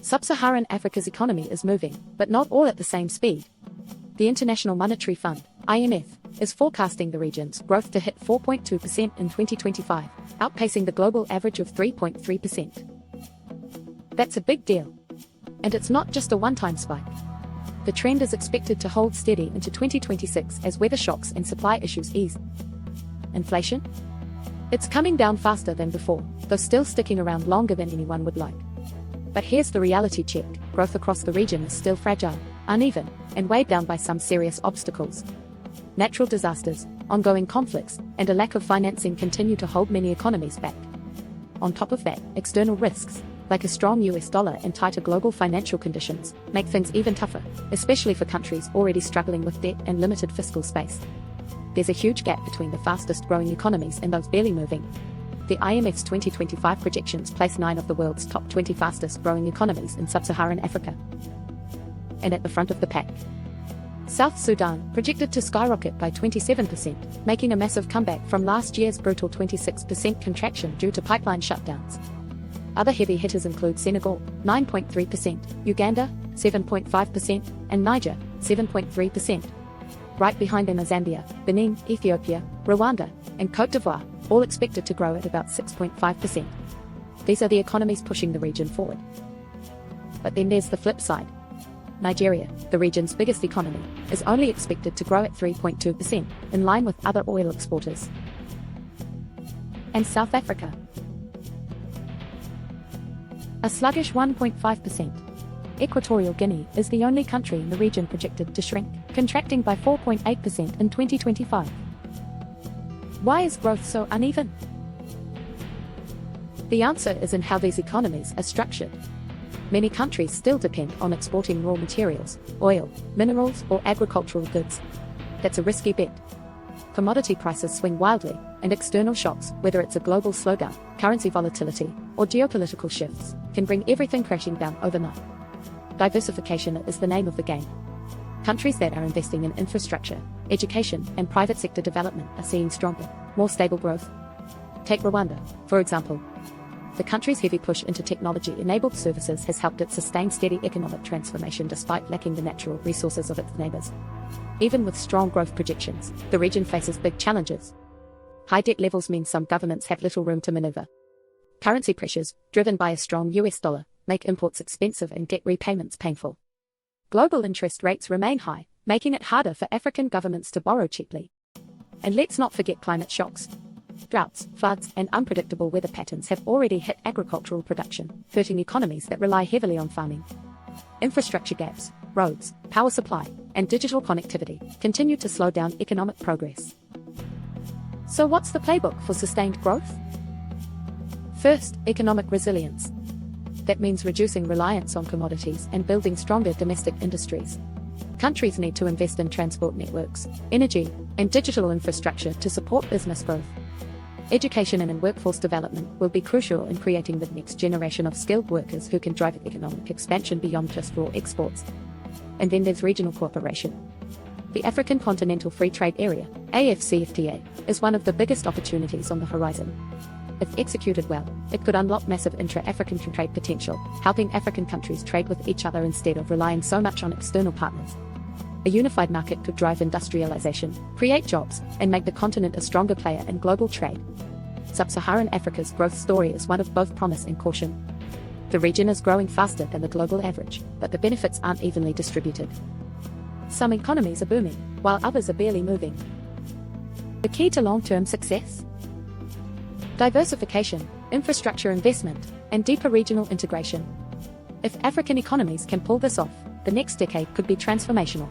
Sub-Saharan Africa's economy is moving, but not all at the same speed. The International Monetary Fund, IMF, is forecasting the region's growth to hit 4.2% in 2025, outpacing the global average of 3.3%. That's a big deal. And it's not just a one-time spike. The trend is expected to hold steady into 2026 as weather shocks and supply issues ease. Inflation? It's coming down faster than before, though still sticking around longer than anyone would like. But here's the reality check: growth across the region is still fragile, uneven, and weighed down by some serious obstacles. Natural disasters, ongoing conflicts, and a lack of financing continue to hold many economies back. On top of that, external risks, like a strong US dollar and tighter global financial conditions, make things even tougher, especially for countries already struggling with debt and limited fiscal space. There's a huge gap between the fastest growing economies and those barely moving. The IMF's 2025 projections place 9 of the world's top 20 fastest growing economies in Sub-Saharan Africa. And at the front of the pack, South Sudan, projected to skyrocket by 27%, making a massive comeback from last year's brutal 26% contraction due to pipeline shutdowns. Other heavy hitters include Senegal, 9.3%, Uganda, 7.5%, and Niger, 7.3%. Right behind them are Zambia, Benin, Ethiopia, Rwanda, and Côte d'Ivoire, all expected to grow at about 6.5%. These are the economies pushing the region forward. But then there's the flip side. Nigeria, the region's biggest economy, is only expected to grow at 3.2%, in line with other oil exporters. And South Africa, a sluggish 1.5%. Equatorial Guinea is the only country in the region projected to shrink, contracting by 4.8% in 2025. Why is growth so uneven? The answer is in how these economies are structured. Many countries still depend on exporting raw materials, oil, minerals, or agricultural goods. That's a risky bet. Commodity prices swing wildly, and external shocks, whether it's a global slowdown, currency volatility, or geopolitical shifts, can bring everything crashing down overnight. Diversification is the name of the game. Countries that are investing in infrastructure, education, and private sector development are seeing stronger, more stable growth. Take Rwanda, for example. The country's heavy push into technology-enabled services has helped it sustain steady economic transformation despite lacking the natural resources of its neighbors. Even with strong growth projections, the region faces big challenges. High debt levels mean some governments have little room to maneuver. Currency pressures, driven by a strong US dollar, make imports expensive and debt repayments painful. Global interest rates remain high, making it harder for African governments to borrow cheaply. And let's not forget climate shocks. Droughts, floods, and unpredictable weather patterns have already hit agricultural production, hurting economies that rely heavily on farming. Infrastructure gaps, roads, power supply, and digital connectivity continue to slow down economic progress. So what's the playbook for sustained growth? First, economic resilience. That means reducing reliance on commodities and building stronger domestic industries. Countries need to invest in transport networks, energy, and digital infrastructure to support business growth. Education and workforce development will be crucial in creating the next generation of skilled workers who can drive economic expansion beyond just raw exports. And then there's regional cooperation. The African Continental Free Trade Area, AfCFTA, is one of the biggest opportunities on the horizon. If executed well, it could unlock massive intra-African trade potential, helping African countries trade with each other instead of relying so much on external partners. A unified market could drive industrialization, create jobs, and make the continent a stronger player in global trade. Sub-Saharan Africa's growth story is one of both promise and caution. The region is growing faster than the global average, but the benefits aren't evenly distributed. Some economies are booming, while others are barely moving. The key to long-term success? Diversification, infrastructure investment, and deeper regional integration. If African economies can pull this off, the next decade could be transformational.